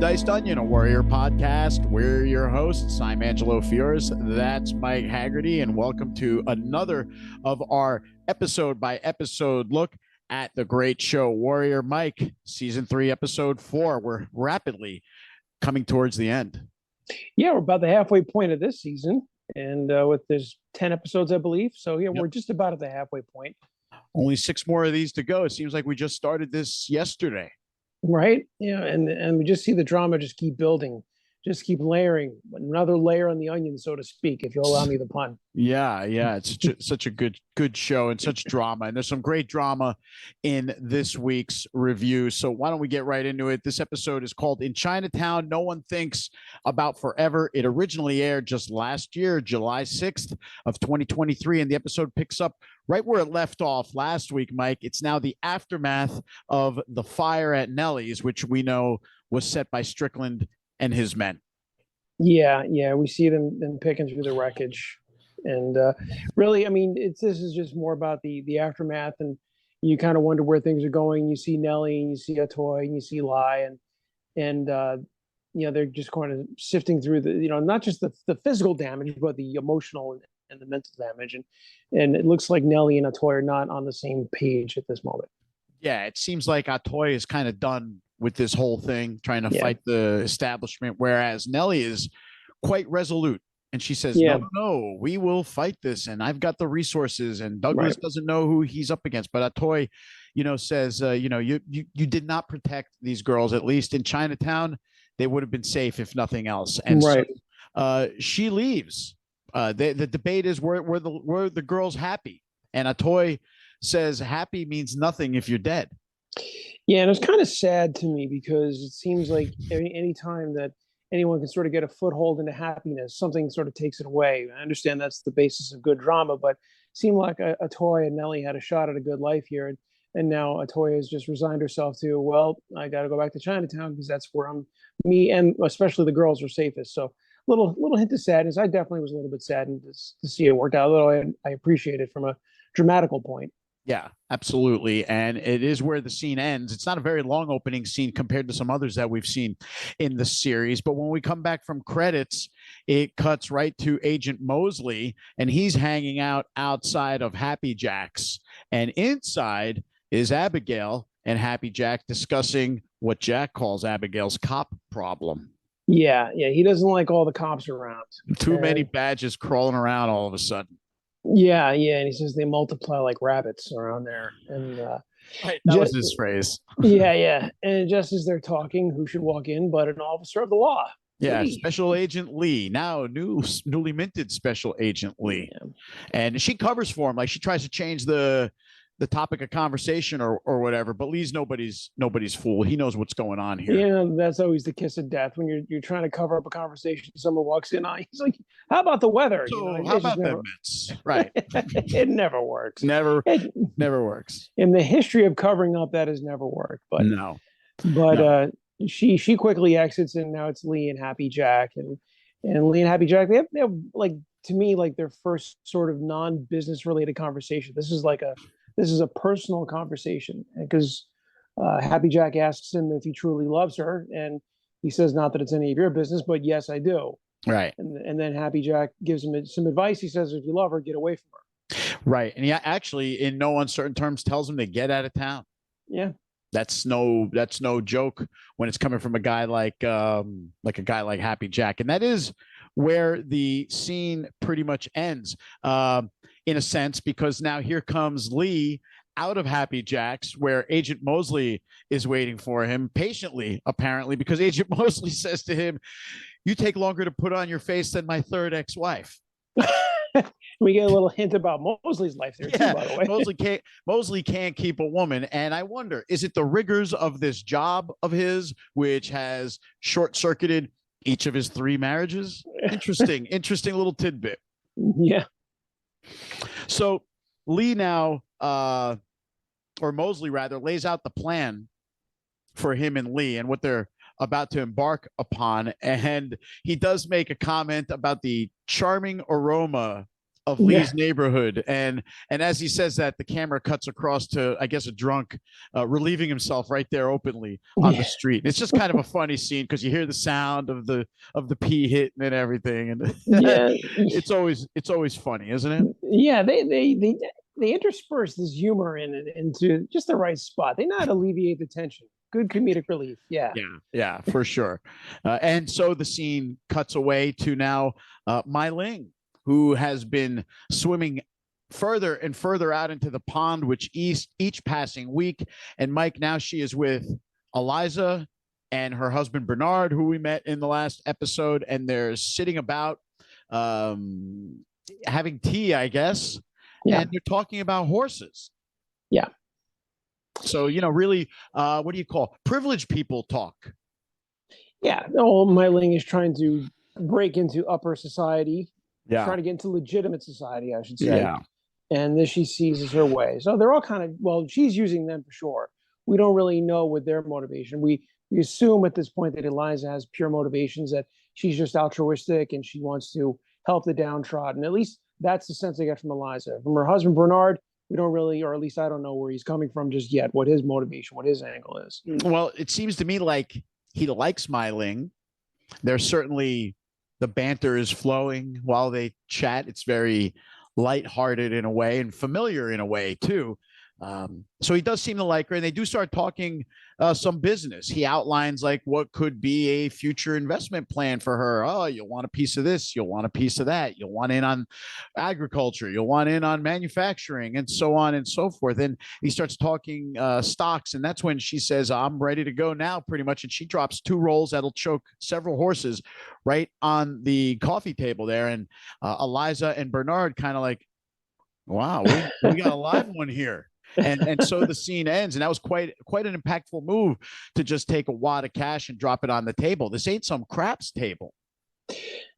Diced Onion, a Warrior podcast. We're your hosts. I'm Angelo Fiores. That's Mike Haggerty, and welcome to another of our episode by episode look at the great show Warrior. Mike, season 3, episode 4. We're rapidly coming towards the end. Yeah, we're about the halfway point of this season, and with there's 10 episodes, I believe. So yeah, we're just about at the halfway point. Only 6 more of these to go. It seems like we just started this yesterday. Right. Yeah, and we just see the drama just keep building, just keep layering, another layer on the onion, so to speak, if you'll allow me the pun. Yeah, it's such a good show and such drama, and there's some great drama in this week's review. So why don't we get right into it? This episode is called "In Chinatown, No One Thinks About Forever." It originally aired just last year, July 6th of 2023, and the episode picks up right where it left off last week, Mike. It's now the aftermath of the fire at Nellie's, which we know was set by Strickland and his men. Yeah, we see them picking through the wreckage. And really, I mean, this is just more about the aftermath, and you kind of wonder where things are going. You see Nellie, and you see Atoy, and you see Lai, and they're just kind of sifting through not just the physical damage, but the emotional and the mental damage. And it looks like Nellie and Atoy are not on the same page at this moment. Yeah, it seems like Atoy is kind of done with this whole thing, trying to fight the establishment, whereas Nellie is quite resolute. And she says, no, we will fight this. And I've got the resources. And Douglas doesn't know who he's up against. But Atoy, says, you did not protect these girls, at least in Chinatown. They would have been safe, if nothing else. And so she leaves. The debate is were the girls happy? And Atoy says happy means nothing if you're dead. Yeah, and it's kind of sad to me because it seems like any time that anyone can sort of get a foothold into happiness, something sort of takes it away. I understand that's the basis of good drama, but it seemed like Atoy and Nellie had a shot at a good life here. And now Atoy has just resigned herself to, well, I got to go back to Chinatown because that's where me and especially the girls are safest. So little hint of sadness. I definitely was a little bit saddened to see it work out, although I appreciate it from a dramatical point. Yeah, absolutely. And it is where the scene ends. It's not a very long opening scene compared to some others that we've seen in the series. But when we come back from credits, it cuts right to Agent Mosely, and he's hanging out outside of Happy Jack's. And inside is Abigail and Happy Jack discussing what Jack calls Abigail's cop problem. Yeah. He doesn't like all the cops around. Too many badges crawling around all of a sudden. Yeah, and he says they multiply like rabbits around there, and that was his phrase. yeah, and just as they're talking, who should walk in but an officer of the law? Yeah, Lee. Special Agent Lee, now newly minted Special Agent Lee, and she covers for him, like she tries to change the topic of conversation or whatever, but Lee's nobody's fool. He knows what's going on here. Yeah, that's always the kiss of death when you're trying to cover up a conversation. Someone walks in on, he's like, "How about the weather?" So how about that, Mets? Right? It never works. Never works. In the history of covering up, that has never worked. But no. She quickly exits, and now it's Lee and Happy Jack, and Lee and Happy Jack. They have like, to me, like their first sort of non-business related conversation. This is a personal conversation because Happy Jack asks him if he truly loves her, and he says, not that it's any of your business, but yes, I do. Right. And then Happy Jack gives him some advice. He says, if you love her, get away from her. Right. And he actually, in no uncertain terms, tells him to get out of town. Yeah. That's no joke when it's coming from a guy like Happy Jack. And that is where the scene pretty much ends. In a sense, because now here comes Lee out of Happy Jack's, where Agent Mosely is waiting for him patiently, apparently, because Agent Mosely says to him, "You take longer to put on your face than my third ex-wife." We get a little hint about Mosley's life there, too, by the way. Mosley can't keep a woman. And I wonder, is it the rigors of this job of his, which has short-circuited each of his 3 marriages? Interesting little tidbit. Yeah. So Lee now, or Mosely rather, lays out the plan for him and Lee and what they're about to embark upon. And he does make a comment about the charming aroma of Lee's neighborhood. And as he says that, the camera cuts across to, I guess, a drunk relieving himself right there openly on the street. It's just kind of a funny scene because you hear the sound of the pee hitting and everything, and it's always funny, isn't it? Yeah, they intersperse this humor into just the right spot. They know how to alleviate the tension. Good comedic relief. Yeah, for sure. And so the scene cuts away to now Mai Ling, who has been swimming further and further out into the pond, which each passing week. And Mike, now she is with Eliza and her husband Bernard, who we met in the last episode, and they're sitting about having tea, I guess. Yeah. And they're talking about horses. Yeah. So, really, what do you call privileged people talk? Yeah. Oh, Mai Ling is trying to break into upper society. Yeah. Trying to get into legitimate society, I should say. Yeah. And this she sees as her way. So they're all kind of, well, she's using them for sure. We don't really know what their motivation. We assume at this point that Eliza has pure motivations, that she's just altruistic and she wants to help the downtrodden. At least that's the sense I get from Eliza. From her husband, Bernard, we don't really, or at least I don't know where he's coming from just yet, what his motivation, what his angle is. Well, it seems to me like he likes Mai Ling. There's certainly the banter is flowing while they chat. It's very lighthearted in a way and familiar in a way too. So he does seem to like her, and they do start talking some business. He outlines like what could be a future investment plan for her. Oh, you'll want a piece of this, you'll want a piece of that, you'll want in on agriculture, you'll want in on manufacturing, and so on and so forth. And he starts talking stocks, and that's when she says, I'm ready to go now, pretty much. And she drops 2 rolls that'll choke several horses right on the coffee table there. And Eliza and Bernard kind of like, wow, we got a live one here. And so the scene ends, and that was quite an impactful move to just take a wad of cash and drop it on the table. This ain't some craps table.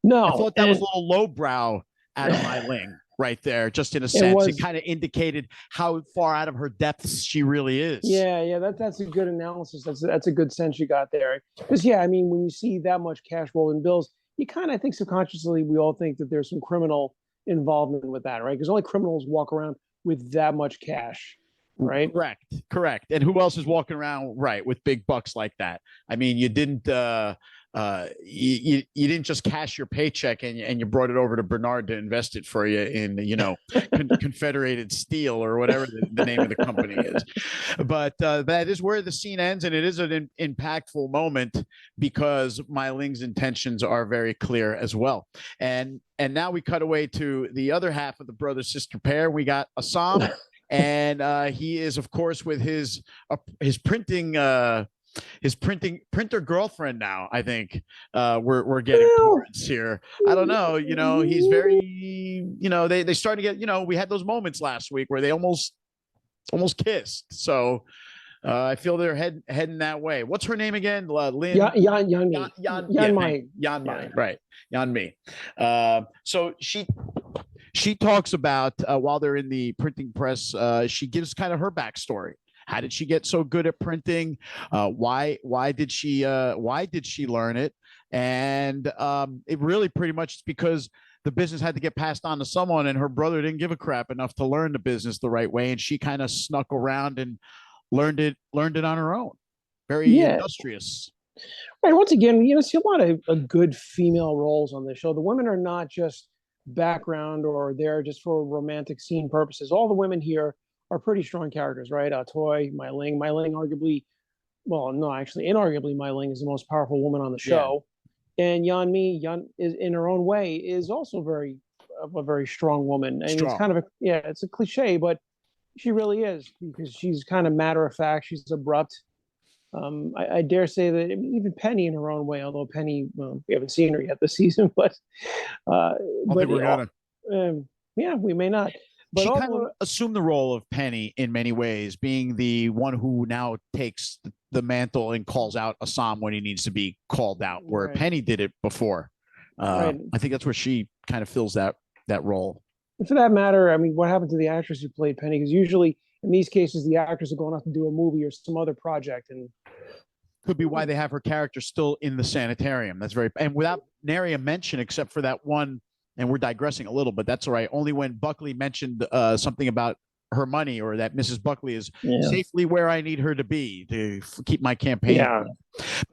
No, I thought that was a little lowbrow out of Mai Ling right there, just in a sense. It kind of indicated how far out of her depths she really is. Yeah, that's a good analysis. That's a good sense you got there. Because I mean, when you see that much cash rolling bills, you kind of think subconsciously we all think that there's some criminal involvement with that, right? Because only criminals walk around with that much cash. Right. Correct. And who else is walking around with big bucks like that? I mean, you didn't you didn't just cash your paycheck and you brought it over to Bernard to invest it for you in Confederated Steel or whatever the name of the company is. But that is where the scene ends, and it is an impactful moment because Mai Ling's intentions are very clear as well. And now we cut away to the other half of the brother-sister pair. We got Assam. And he is, of course, with his printer girlfriend now. I think we're getting towards here. I don't know. He's very. They started to get. We had those moments last week where they almost kissed. So I feel they're heading that way. What's her name again? Lynn. Yan Mai. Right. Yan Mai. So she talks about while they're in the printing press, she gives kind of her backstory. How did she get so good at printing? Why did she learn it? And it really pretty much is because the business had to get passed on to someone, and her brother didn't give a crap enough to learn the business the right way, and she kind of snuck around and learned it on her own. Very industrious. Right. Once again, see a lot of good female roles on this show. The women are not just background or they're just for romantic scene purposes. All the women here are pretty strong characters, right? Toy, Mai Ling arguably, well, no, actually, inarguably, Mai Ling is the most powerful woman on the show. Yeah. And Yan Mai is in her own way is also a very strong woman. And it's kind of it's a cliche, but she really is, because she's kind of matter of fact. She's abrupt. I dare say that even Penny in her own way, although Penny, we haven't seen her yet this season, but we may not. But she kind of assumed the role of Penny in many ways, being the one who now takes the mantle and calls out Assam when he needs to be called out, where Penny did it before. I think that's where she kind of fills that role. And for that matter, I mean, what happened to the actress who played Penny? Because usually in these cases, the actors are going off to do a movie or some other project, and could be why they have her character still in the sanitarium. That's and without nary a mention, except for that one and we're digressing a little, but that's all right. Only when Buckley mentioned something about her money, or that Mrs. Buckley is safely where I need her to be to keep my campaign. Yeah.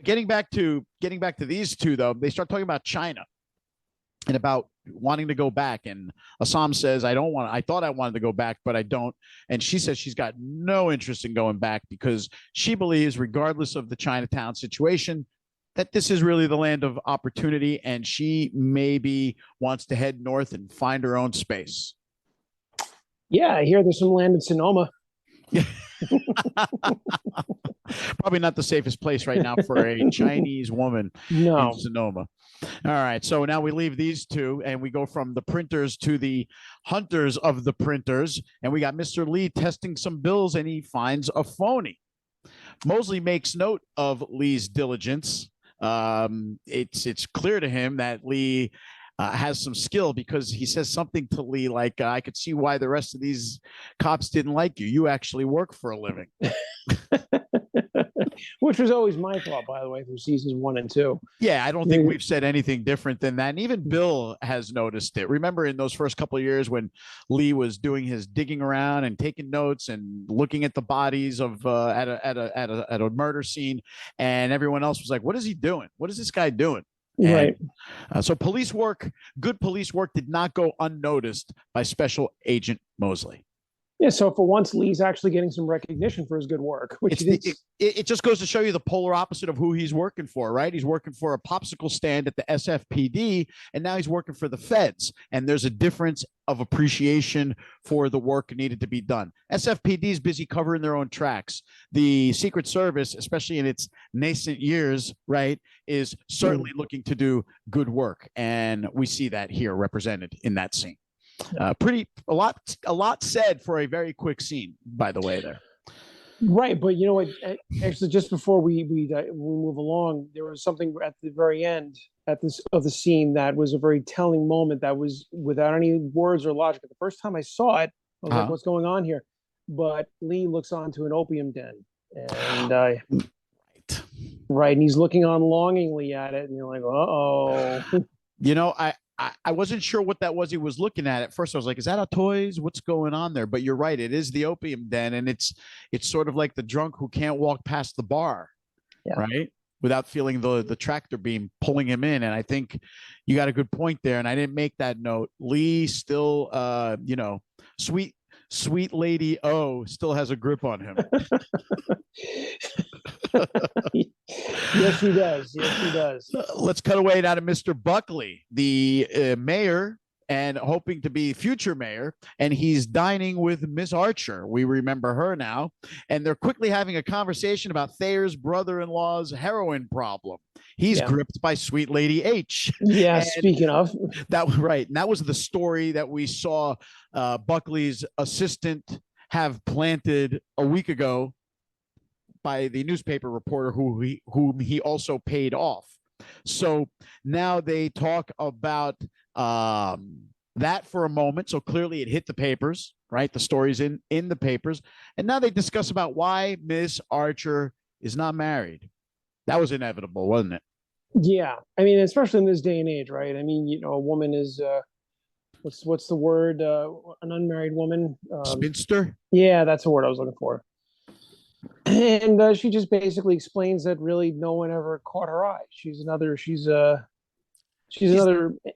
Getting back to these two, though, they start talking about China and about wanting to go back. And Assam says, I thought I wanted to go back, but I don't. And she says she's got no interest in going back because she believes, regardless of the Chinatown situation, that this is really the land of opportunity. And she maybe wants to head north and find her own space. Yeah, I hear there's some land in Sonoma. Probably not the safest place right now for a Chinese woman in Sonoma. All right, so now we leave these two and we go from the printers to the hunters of the printers, and we got Mr. Lee testing some bills and he finds a phony. Mosely makes note of Lee's diligence. It's clear to him that Lee has some skill, because he says something to Lee like, I could see why the rest of these cops didn't like you. You actually work for a living. Which was always my thought, by the way, through seasons 1 and 2. Yeah, I don't think we've said anything different than that. And even Bill has noticed it. Remember in those first couple of years when Lee was doing his digging around and taking notes and looking at the bodies of at a murder scene, and everyone else was like, what is he doing? What is this guy doing? Right. So good police work did not go unnoticed by Special Agent Mosely. Yeah, so for once, Lee's actually getting some recognition for his good work. Which it just goes to show you the polar opposite of who he's working for, right? He's working for a popsicle stand at the SFPD, and now he's working for the feds. And there's a difference of appreciation for the work needed to be done. SFPD is busy covering their own tracks. The Secret Service, especially in its nascent years, right, is certainly looking to do good work. And we see that here represented in that scene. A lot said for a very quick scene, by the way, there. Right, but you know what? Actually, just before we move along, there was something at the very end of the scene that was a very telling moment. That was without any words or logic. The first time I saw it, I was like, "What's going on here?" But Lee looks onto an opium den, and right, and he's looking on longingly at it, and you're like, "Uh-oh." You know, I wasn't sure what that was he was looking at first. I was like, is that a toys? What's going on there? But you're right. It is the opium den. And it's sort of like the drunk who can't walk past the bar, right? Without feeling the tractor beam pulling him in. And I think you got a good point there. And I didn't make that note. Lee still, sweet lady O still has a grip on him. Yes, he does. Yes, he does. Let's cut away now to Mr. Buckley, the mayor, and hoping to be future mayor. And he's dining with Miss Archer. We remember her now. And they're quickly having a conversation about Thayer's brother-in-law's heroin problem. He's gripped by Sweet Lady H. Yeah, speaking of. That was right. And that was the story that we saw Buckley's assistant have planted a week ago by the newspaper reporter whom he also paid off. So now they talk about that for a moment. So clearly it hit the papers, right? The story's in the papers. And now they discuss about why Miss Archer is not married. That was inevitable, wasn't it? Yeah. I mean, especially in this day and age, right? I mean, you know, a woman is what's the word? An unmarried woman? Spinster? Yeah, that's the word I was looking for. And she just basically explains that really no one ever caught her eye. She's another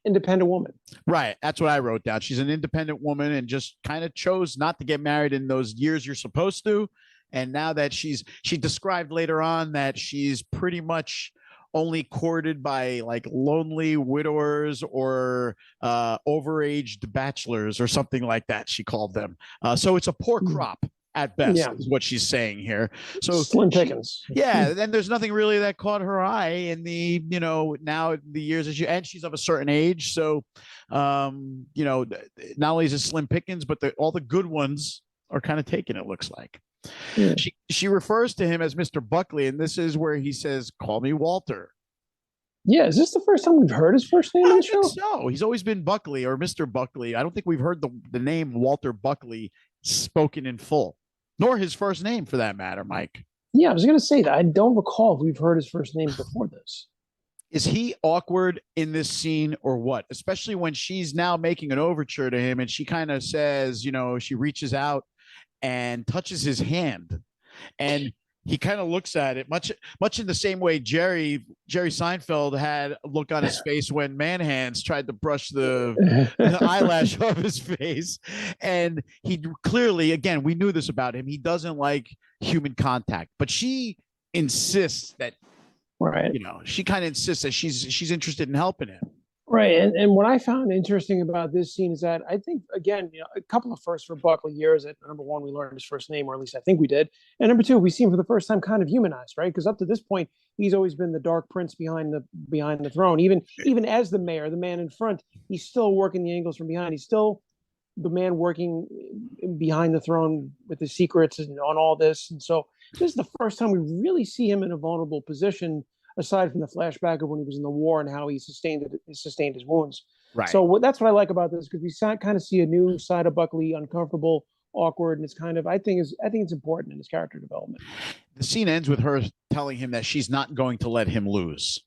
independent woman. Right. That's what I wrote down. She's an independent woman and just kind of chose not to get married in those years you're supposed to. And now that she described later on that she's pretty much only courted by like lonely widowers or overaged bachelors or something like that, she called them. So it's a poor crop at best, is what she's saying here. So slim pickings. And there's nothing really that caught her eye in the, now the years that she's of a certain age. So, not only is it slim pickings, but all the good ones are kind of taken, it looks like. Yeah. She refers to him as Mr. Buckley, and this is where he says, "Call me Walter." Yeah, is this the first time we've heard his first name in the show? So he's always been Buckley or Mr. Buckley. I don't think we've heard the name Walter Buckley spoken in full, nor his first name for that matter, Mike. Yeah, I was going to say that. I don't recall if we've heard his first name before this. Is he awkward in this scene or what? Especially when she's now making an overture to him and she kind of says, she reaches out and touches his hand. And he kind of looks at it much in the same way Jerry Seinfeld had a look on his face when Manhands tried to brush the eyelash off his face. And he clearly, again, we knew this about him. He doesn't like human contact, but she insists that, right. She kind of insists that she's interested in helping him. Right. And what I found interesting about this scene is that I think, again, a couple of firsts for Buckley here is that, number one, we learned his first name, or at least I think we did. And number two, we see him for the first time kind of humanized, right? Because up to this point, he's always been the dark prince behind the throne. Even as the mayor, the man in front, he's still working the angles from behind. He's still the man working behind the throne with the secrets and on all this. And so this is the first time we really see him in a vulnerable position, aside from the flashback of when he was in the war and how he sustained his wounds. Right. So that's what I like about this, because we kind of see a new side of Buckley, uncomfortable, awkward, and it's kind of I think it's important in his character development. The scene ends with her telling him that she's not going to let him lose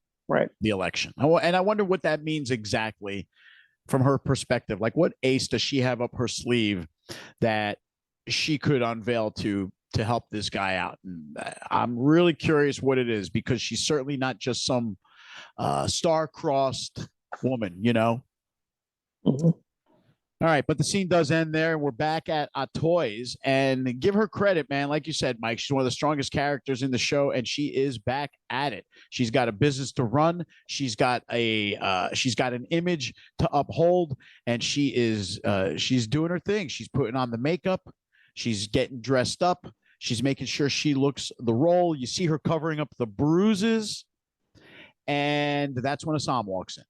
the election. And I wonder what that means exactly from her perspective. Like, what ace does she have up her sleeve that she could unveil to help this guy out? And I'm really curious what it is, because she's certainly not just some star-crossed woman, Mm-hmm. All right, but the scene does end there, and we're back at Toys. And give her credit, man. Like you said, Mike, she's one of the strongest characters in the show, and she is back at it. She's got a business to run. She's got an image to uphold, and she's doing her thing. She's putting on the makeup. She's getting dressed up. She's making sure she looks the role. You see her covering up the bruises, and that's when Assam walks in.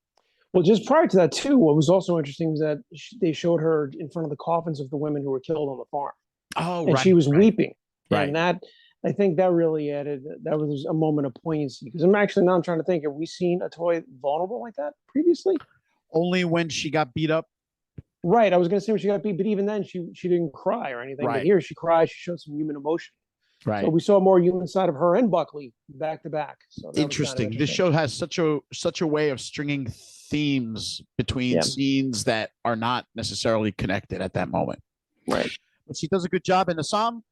Well, just prior to that, too, what was also interesting was that they showed her in front of the coffins of the women who were killed on the farm. Oh, and she was weeping. Right. And I think that really that was a moment of poignancy, because I'm trying to think, have we seen a toy vulnerable like that previously? Only when she got beat up. Right. I was going to say when she got beat, but even then she didn't cry or anything. Right. But here she cried. She showed some human emotion. Right. So we saw a more human side of her and Buckley back to back. So interesting. This show has such a way of stringing themes between scenes that are not necessarily connected at that moment. Right. But she does a good job. And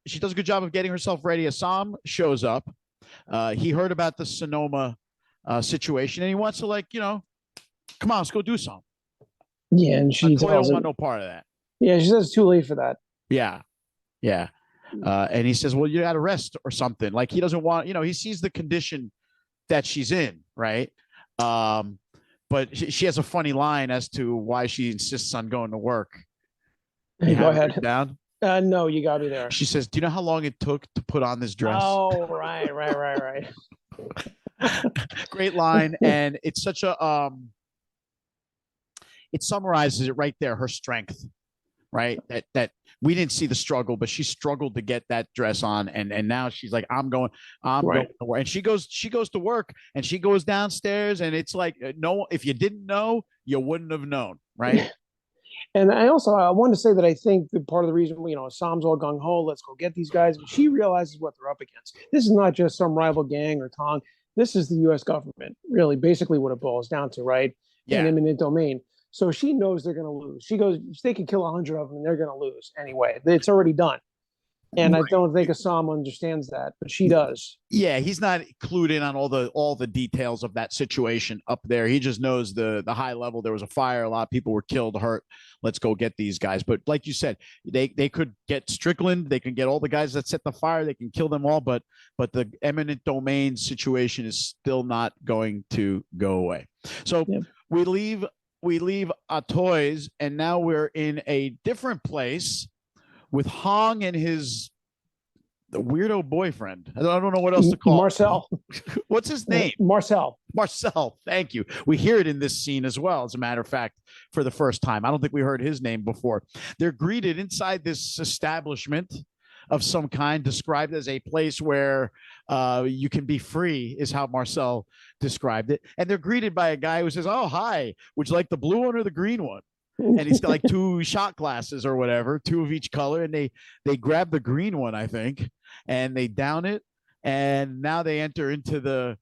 she does a good job of getting herself ready. Assam shows up. He heard about the Sonoma situation, and he wants to, come on, let's go do something. Yeah, and she don't want no part of that. Yeah, she says it's too late for that. Yeah. And he says, well, you got to rest or something. Like, he doesn't want, he sees the condition that she's in, right? But she has a funny line as to why she insists on going to work. Go ahead. Down? No, you got me there. She says, do you know how long it took to put on this dress? Oh, right. Great line. And it's such a, it summarizes it right there, her strength, right? That we didn't see the struggle, but she struggled to get that dress on, and now she's like, I'm going to work. And she goes to work, and she goes downstairs, and it's like, no, if you didn't know, you wouldn't have known, right? And I want to say that I think that part of the reason, Sam's all gung ho, let's go get these guys, she realizes what they're up against. This is not just some rival gang or Tong. This is the U.S. government, really, basically what it boils down to, right? Yeah. An eminent domain. So she knows they're going to lose. She goes, they can kill 100 of them and they're going to lose anyway. It's already done. And I don't think Assam understands that, but she does. Yeah, he's not clued in on all the details of that situation up there. He just knows the high level. There was a fire, a lot of people were killed, hurt. Let's go get these guys. But like you said, they could get Strickland. They can get all the guys that set the fire. They can kill them all. But the eminent domain situation is still not going to go away. So we leave Toys, and now we're in a different place with Hong and the weirdo boyfriend. I don't know what else to call Marcel. What's his name? Marcel. Thank you. We hear it in this scene as well, as a matter of fact, for the first time. I don't think we heard his name before. They're greeted inside this establishment of some kind, described as a place where you can be free, is how Marcel described it. And they're greeted by a guy who says, oh, hi, would you like the blue one or the green one? And he's got like 2 shot glasses or whatever, 2 of each color. And they grab the green one, I think, and they down it. And now they enter into the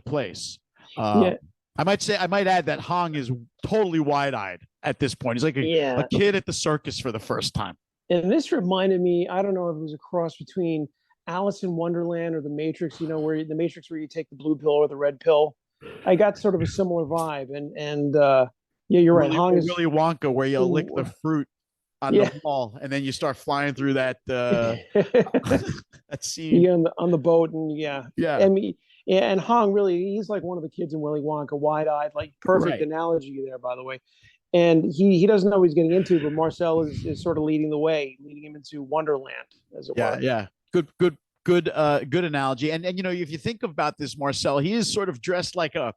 place. Uh, I might add that Hong is totally wide-eyed at this point. He's like a kid at the circus for the first time. And this reminded me, I don't know if it was a cross between Alice in Wonderland or the Matrix, where the Matrix where you take the blue pill or the red pill. I got sort of a similar vibe. And yeah, you're right. Hong is Willy Wonka, where you lick the fruit on the wall and then you start flying through that that scene on the boat. And and Hong really, he's like one of the kids in Willy Wonka, wide-eyed, like perfect analogy there, by the way. And he doesn't know what he's getting into, but Marcel is sort of leading the way, leading him into Wonderland, as it were. Yeah. Good analogy. And if you think about this, Marcel, he is sort of dressed like a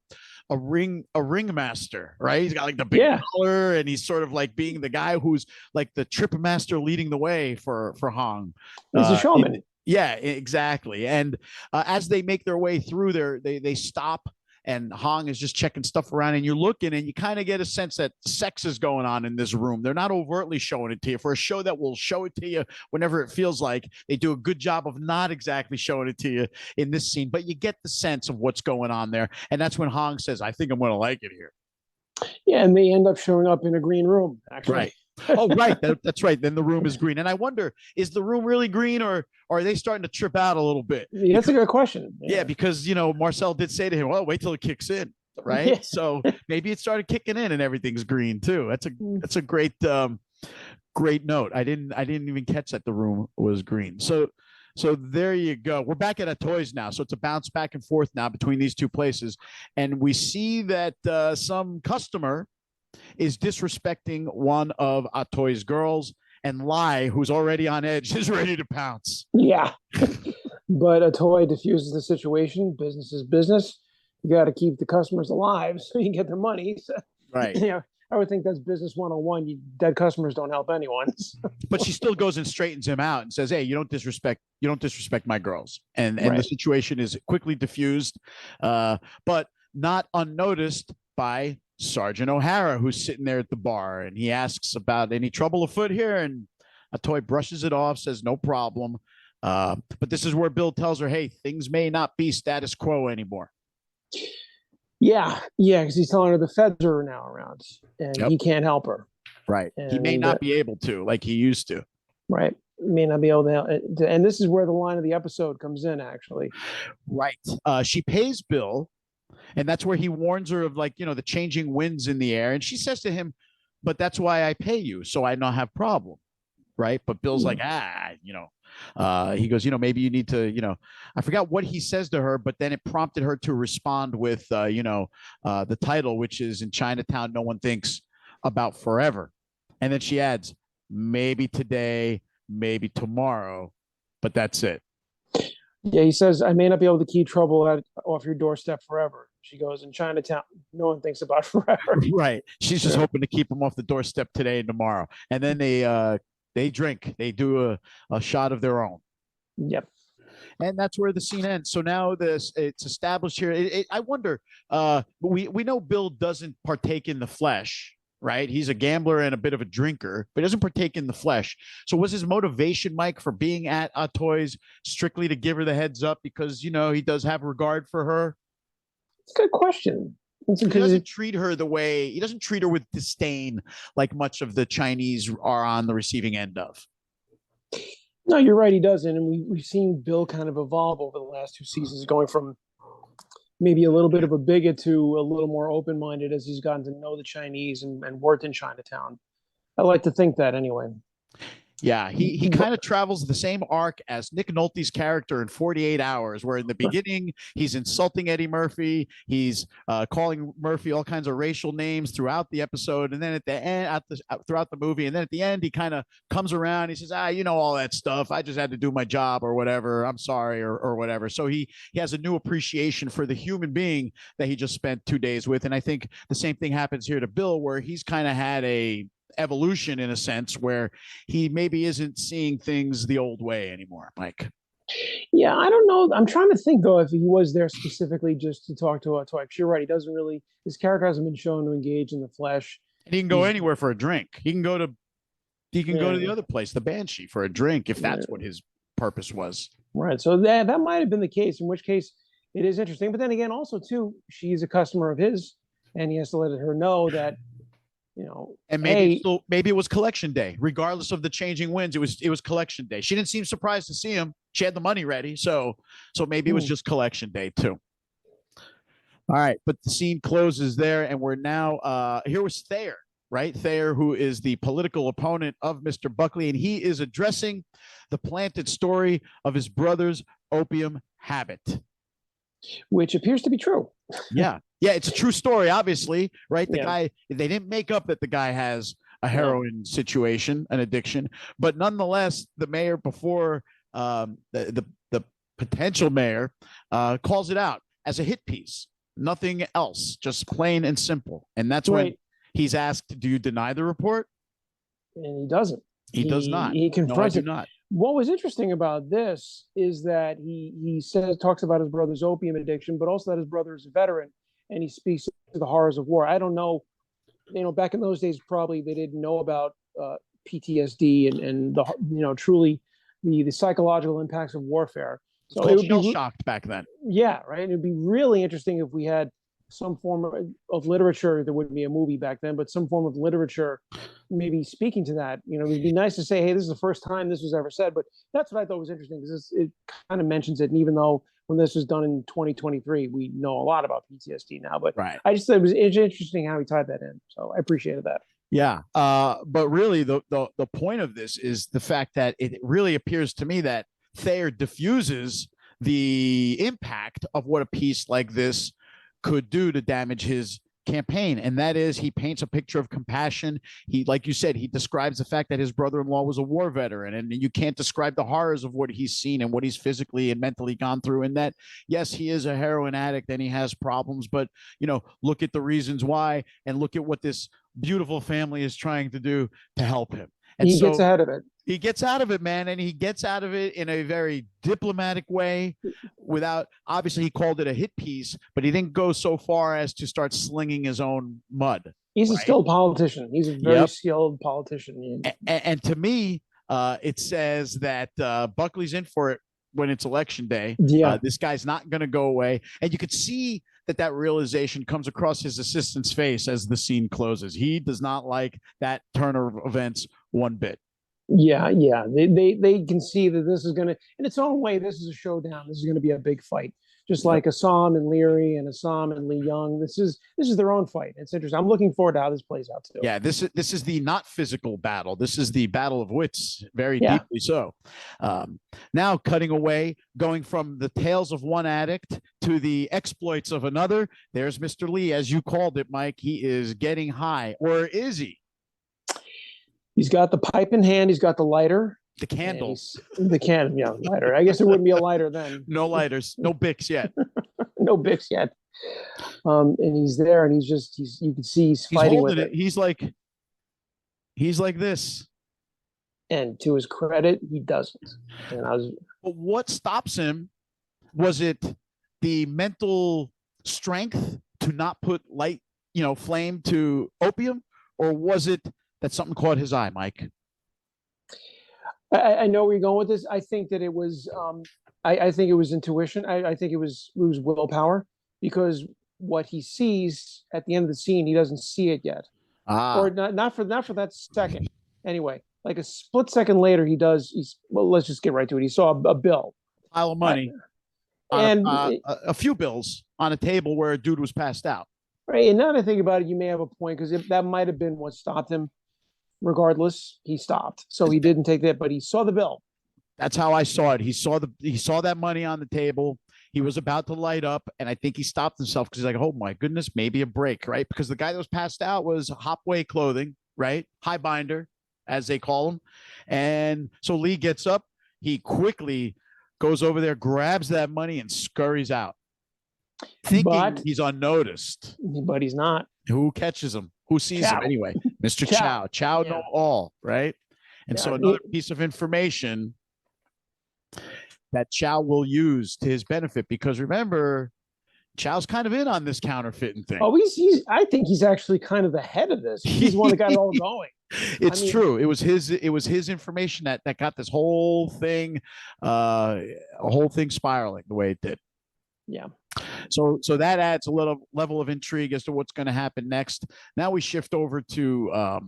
ringmaster, right? He's got like the big collar, and he's sort of like being the guy who's like the trip master leading the way for Hong. He's a showman. Yeah, exactly. And as they make their way through there, they stop, and Hong is just checking stuff around, and you're looking, and you kind of get a sense that sex is going on in this room. They're not overtly showing it to you. For a show that will show it to you whenever it feels like, they do a good job of not exactly showing it to you in this scene, but you get the sense of what's going on there. And that's when Hong says, I think I'm going to like it here. Yeah, and they end up showing up in a green room, actually. Right. Oh, right. That's right. Then the room is green. And I wonder, is the room really green, or are they starting to trip out a little bit? Yeah, that's a good question. Yeah, because, Marcel did say to him, well, wait till it kicks in. Right. Yeah. So maybe it started kicking in and everything's green too. That's a great note. I didn't even catch that the room was green. So there you go. We're back at Toys now. So it's a bounce back and forth now between these two places. And we see that some customer is disrespecting one of Toy's girls, and Lai, who's already on edge, is ready to pounce. Yeah. But Toy diffuses the situation. Business is business. You got to keep the customers alive so you can get their money. So, right. I would think that's business 101. Dead customers don't help anyone. But she still goes and straightens him out and says, hey, you don't disrespect my girls. And the situation is quickly diffused, but not unnoticed by Sergeant O'Hara, who's sitting there at the bar, and he asks about any trouble afoot here, and Toy brushes it off, says no problem. But this is where Bill tells her, hey, things may not be status quo anymore. Yeah, because he's telling her the feds are now around, and he can't help her. Right. And he may not be able to, like he used to. Right. He may not be able to. And this is where the line of the episode comes in, actually. Right. She pays Bill, and that's where he warns her of, like, the changing winds in the air. And she says to him, but that's why I pay you, so I not have problem. Right. But Bill's like, he goes, maybe you need to, I forgot what he says to her, but then it prompted her to respond with, the title, which is In Chinatown, No One Thinks About Forever. And then she adds, maybe today, maybe tomorrow, but that's it. Yeah, he says, I may not be able to keep trouble off your doorstep forever. She goes, In Chinatown, no one thinks about forever. Right. She's just hoping to keep him off the doorstep today and tomorrow. And then they drink. They do a shot of their own. Yep. And that's where the scene ends. So now it's established here. I wonder, we know Bill doesn't partake in the flesh, right? He's a gambler and a bit of a drinker, but he doesn't partake in the flesh. So was his motivation, Mike, for being at Toys strictly to give her the heads up because, he does have regard for her? It's a good question. He doesn't treat her with disdain like much of the Chinese are on the receiving end of. No, you're right. He doesn't. And we've seen Bill kind of evolve over the last 2 seasons, going from maybe a little bit of a bigot to a little more open-minded as he's gotten to know the Chinese and worked in Chinatown. I like to think that anyway. Yeah, he kind of travels the same arc as Nick Nolte's character in 48 Hours, where in the beginning he's insulting Eddie Murphy, he's calling Murphy all kinds of racial names throughout the episode, and then at the end, throughout the movie, and then at the end he kind of comes around. He says, all that stuff. I just had to do my job or whatever. I'm sorry or whatever. So he has a new appreciation for the human being that he just spent 2 days with, and I think the same thing happens here to Bill, where he's kind of had a evolution in a sense where he maybe isn't seeing things the old way anymore, Mike. Yeah, I don't know. I'm trying to think though if he was there specifically just to talk to Toy. You're right. He doesn't really. His character hasn't been shown to engage in the flesh. And he can go anywhere for a drink. He can go to the other place, the Banshee, for a drink if that's what his purpose was. Right. So that might have been the case. In which case, it is interesting. But then again, also too, she's a customer of his, and he has to let her know that, and maybe it was collection day. Regardless of the changing winds, it was collection day. She didn't seem surprised to see him. She had the money ready, so maybe it was just collection day too. All right, but the scene closes there, and we're now here was Thayer, right? Thayer, who is the political opponent of Mr. Buckley, and he is addressing the planted story of his brother's opium habit, which appears to be true. Yeah, it's a true story, obviously, right? The guy, they didn't make up that the guy has a heroin situation, an addiction, but nonetheless, the mayor before the potential mayor calls it out as a hit piece, nothing else, just plain and simple. And that's when he's asked, "Do you deny the report?" And he doesn't. He does not. He confronts it. Not. What was interesting about this is that he talks about his brother's opium addiction, but also that his brother is a veteran, and he speaks to the horrors of war. I don't know, back in those days, probably they didn't know about PTSD and the truly the psychological impacts of warfare. So it would be shocked back then. Yeah, right. It'd be really interesting if we had some form of literature. There wouldn't be a movie back then, but some form of literature maybe speaking to that. It'd be nice to say, hey, this is the first time this was ever said. But that's what I thought was interesting, because it kind of mentions it. And even though when this was done in 2023, we know a lot about PTSD now. But I just thought it was interesting how he tied that in. So I appreciated that. Yeah. But really, the point of this is the fact that it really appears to me that Thayer diffuses the impact of what a piece like this could do to damage his campaign. And that is, he paints a picture of compassion. He, like you said, he describes the fact that his brother-in-law was a war veteran, and you can't describe the horrors of what he's seen and what he's physically and mentally gone through. And that, yes, he is a heroin addict and he has problems, but look at the reasons why, and look at what this beautiful family is trying to do to help him. And he gets out of it. He gets out of it, man, and he gets out of it in a very diplomatic way. Without, obviously, he called it a hit piece, but he didn't go so far as to start slinging his own mud. He's a skilled politician. He's a very skilled politician. And to me, it says that Buckley's in for it when it's election day. Yeah, this guy's not going to go away, and you could see that realization comes across his assistant's face as the scene closes. He does not like that turn of events one bit. Yeah. They can see that this is going to, in its own way, this is a showdown. This is going to be a big fight, just like Assam and Leary and Assam and Lee Young. This is their own fight. It's interesting. I'm looking forward to how this plays out too. Yeah, this is the not physical battle. This is the battle of wits, very deeply so. Now cutting away, going from the tales of one addict to the exploits of another. There's Mr. Lee, as you called it, Mike. He is getting high, or is he? He's got the pipe in hand. He's got the lighter. The candle. Lighter. I guess it wouldn't be a lighter then. No lighters. No Bics yet. No Bics yet. And he's there, and you can see he's fighting with it. He's like this. And to his credit, he doesn't. But what stops him? Was it the mental strength to not put flame to opium, or was it that something caught his eye, Mike? I know where you're going with this. I think that it was, I think it was intuition. I think it was willpower, because what he sees at the end of the scene, he doesn't see it yet, or not for that second. Anyway, like a split second later, he does. Let's just get right to it. He saw a bill, pile of money, and a few bills on a table where a dude was passed out. Right, and now that I think about it, you may have a point, because that might have been what stopped him. Regardless, he stopped, so he didn't take that, but he saw the bill. That's how I saw it. He saw that money on the table. He was about to light up, and I think he stopped himself, because he's like, "Oh my goodness, maybe a break," right? Because the guy that was passed out was Hopway clothing, right? High binder, as they call him. And so Lee gets up. He quickly goes over there, grabs that money, and scurries out, thinking he's unnoticed. But he's not. Who catches him? Who sees him anyway? Mr. Chow know all, right? And so another piece of information that Chow will use to his benefit, because remember, Chow's kind of in on this counterfeiting thing. Oh, I think he's actually kind of the head of this. He's the one that got it all going. It's true. It was his information that got this whole thing spiraling the way it did. Yeah. So that adds a little level of intrigue as to what's going to happen next. Now we shift over to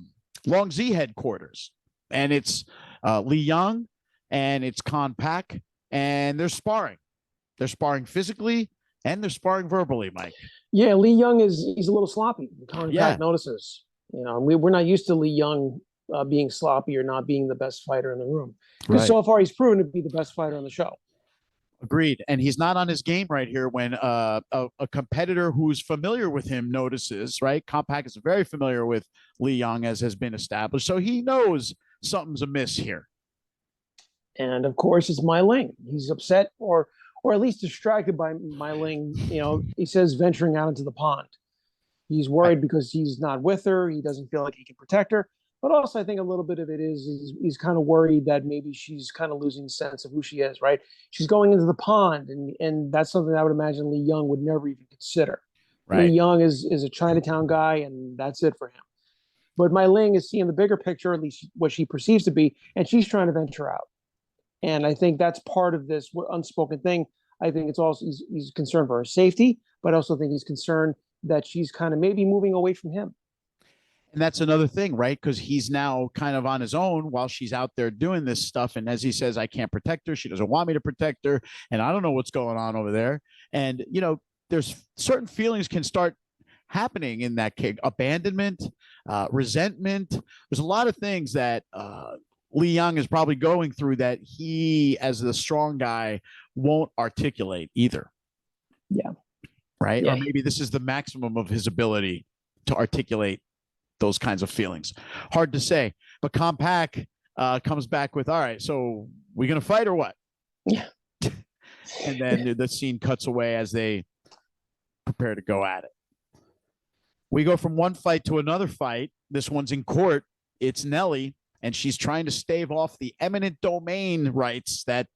Long Z headquarters, and it's Lee Young and it's Con Pack, and they're sparring. They're sparring physically and they're sparring verbally, Mike. Yeah, Lee Young he's a little sloppy. Con Pack notices. You know, we're not used to Lee Young being sloppy or not being the best fighter in the room. Because so far he's proven to be the best fighter on the show. Agreed. And he's not on his game right here when a competitor who's familiar with him notices, right? Compact is very familiar with Lee Young, as has been established. So he knows something's amiss here. And of course, it's Mai Ling. He's upset or at least distracted by Mai Ling. You know, he says venturing out into the pond. He's worried because he's not with her. He doesn't feel like he can protect her. But also, I think a little bit of it is he's kind of worried that maybe she's kind of losing sense of who she is, right? She's going into the pond, and that's something I would imagine Lee Young would never even consider. Right. Lee Young is a Chinatown guy, and that's it for him. But Mai Ling is seeing the bigger picture, at least what she perceives to be, and she's trying to venture out. And I think that's part of this unspoken thing. I think it's also he's concerned for her safety, but I also think he's concerned that she's kind of maybe moving away from him. And that's another thing, right? Because he's now kind of on his own while she's out there doing this stuff. And as he says, I can't protect her. She doesn't want me to protect her. And I don't know what's going on over there. And, you know, there's certain feelings can start happening in that case. Abandonment, resentment. There's a lot of things that Lee Young is probably going through that he, as the strong guy, won't articulate either. Yeah. Right? Yeah. Or maybe this is the maximum of his ability to articulate those kinds of feelings. Hard to say. But Compact comes back with, all right, so we going to fight or what? Yeah. And then the scene cuts away as they prepare to go at it. We go from one fight to another fight. This one's in court. It's Nellie, and she's trying to stave off the eminent domain rights that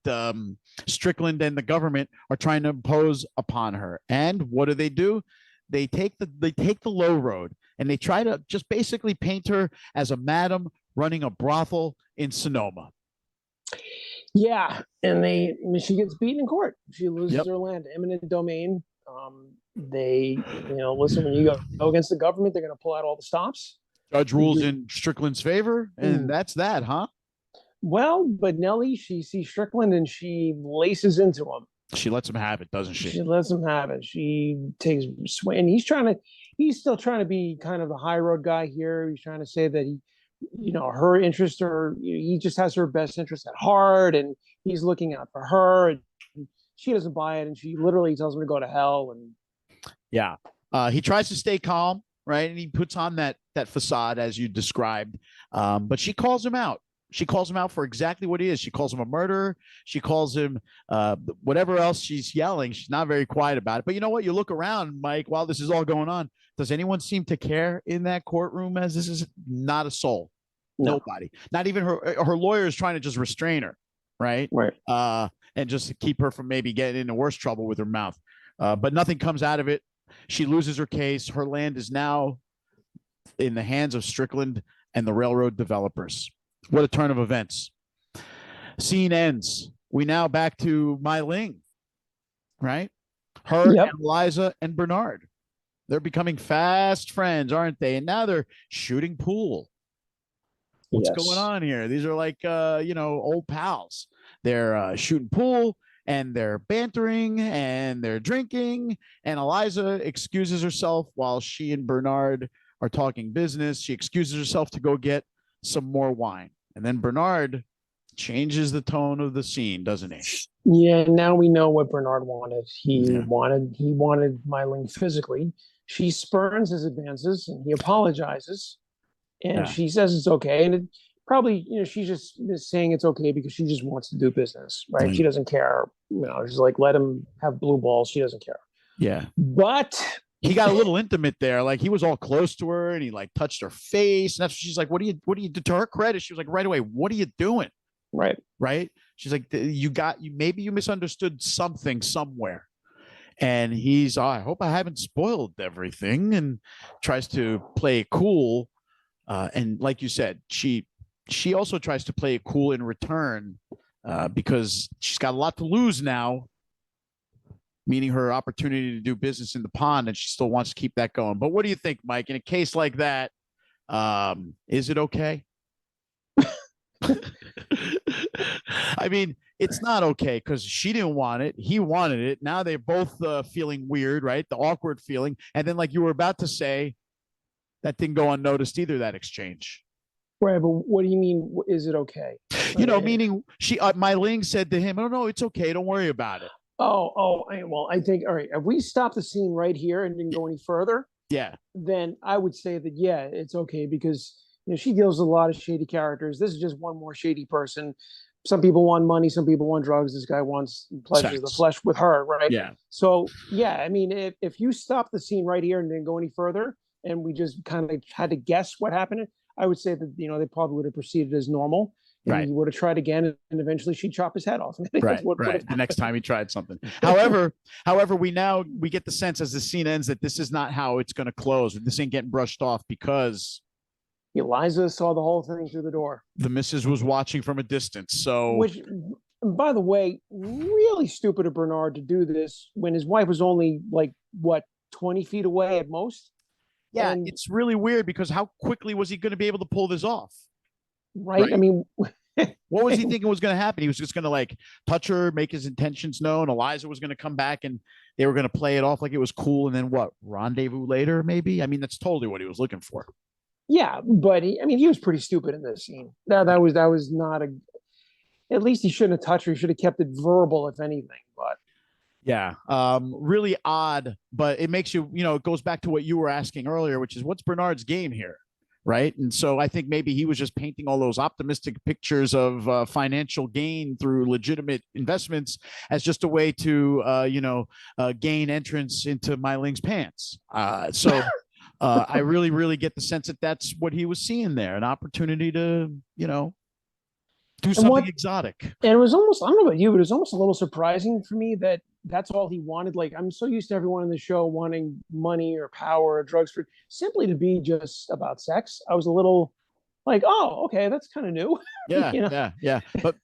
Strickland and the government are trying to impose upon her. And what do? They take the low road, and they try to just basically paint her as a madam running a brothel in Sonoma. Yeah, and she gets beaten in court. She loses her land, eminent domain. They, listen, when you go against the government, they're going to pull out all the stops. Judge rules in Strickland's favor, and that's that, huh? Well, but Nellie, she sees Strickland, and she laces into him. She lets him have it, doesn't she? She lets him have it. She takes swing, and he's still trying to be kind of the high road guy here. He's trying to say that her interests are, he just has her best interest at heart, and he's looking out for her. And she doesn't buy it, and she literally tells him to go to hell. And yeah, he tries to stay calm, right? And he puts on that facade as you described, but she calls him out. She calls him out for exactly what he is. She calls him a murderer. She calls him whatever else she's yelling. She's not very quiet about it. But you know what? You look around, Mike, while this is all going on. Does anyone seem to care in that courtroom as this is not a soul? No. Nobody. Not even her lawyer is trying to just restrain her, right? Right. And just to keep her from maybe getting into worse trouble with her mouth. But nothing comes out of it. She loses her case. Her land is now in the hands of Strickland and the railroad developers. What a turn of events. Scene ends. We now back to Mai Ling, right? Her and Eliza and Bernard. They're becoming fast friends, aren't they? And now they're shooting pool. What's going on here? These are like, old pals. They're shooting pool, and they're bantering, and they're drinking. And Eliza excuses herself while she and Bernard are talking business. She excuses herself to go get some more wine. And then Bernard changes the tone of the scene, doesn't he? Yeah, now we know what Bernard wanted. He wanted Mai Ling physically. She spurns his advances, and he apologizes. And she says it's okay. And it probably, she's just saying it's okay because she just wants to do business, right? She doesn't care. She's like, let him have blue balls. She doesn't care. Yeah. But he got a little intimate there. Like, he was all close to her, and he like touched her face. And that's she's like, what do you, to her credit? She was like, right away, what are you doing? Right. Right. She's like, maybe you misunderstood something somewhere. And he's, I hope I haven't spoiled everything, and tries to play cool. And like you said, she also tries to play it cool in return, because she's got a lot to lose now. meaning her opportunity to do business in the pond, and she still wants to keep that going. But what do you think, Mike? In a case like that, is it okay? I mean, it's not okay because she didn't want it. He wanted it. Now they're both feeling weird, right? The awkward feeling. And then, like you were about to say, that didn't go unnoticed either, that exchange. Right, but what do you mean? Is it okay? Meaning Mai Ling said to him, "Oh no, it's okay. Don't worry about it." Well, I think, all right, if we stop the scene right here and didn't go any further, yeah, then I would say that, yeah, it's okay because, she deals with a lot of shady characters. This is just one more shady person. Some people want money, some people want drugs. This guy wants pleasures of the flesh with her, right? Yeah. So, yeah, I mean, if you stop the scene right here and didn't go any further, and we just kind of had to guess what happened, I would say that, they probably would have proceeded as normal. And right. He would have tried again, and eventually she'd chop his head off. Right. The next time he tried something. However, we get the sense as the scene ends that this is not how it's going to close. This ain't getting brushed off because Eliza saw the whole thing through the door. The missus was watching from a distance. So, which, by the way, really stupid of Bernard to do this when his wife was only 20 feet away at most. Yeah, and it's really weird because how quickly was he going to be able to pull this off? Right? I mean, what was he thinking was going to happen? He was just going to touch her, make his intentions known. Eliza was going to come back and they were going to play it off like it was cool. And then rendezvous later, maybe? I mean, that's totally what he was looking for. Yeah, but he was pretty stupid in this scene. That was not at least he shouldn't have touched her. He should have kept it verbal, if anything. But yeah, really odd. But it makes you, it goes back to what you were asking earlier, which is what's Bernard's game here, right? And so I think maybe he was just painting all those optimistic pictures of financial gain through legitimate investments as just a way to, gain entrance into Mai Ling's pants. I really, really get the sense that that's what he was seeing there, an opportunity to, do something exotic. And it was almost, I don't know about you, but it was almost a little surprising for me that that's all he wanted. I'm so used to everyone in the show wanting money or power or drugs for simply to be just about sex. I was a little oh, okay, that's kind of new. Yeah, yeah. But,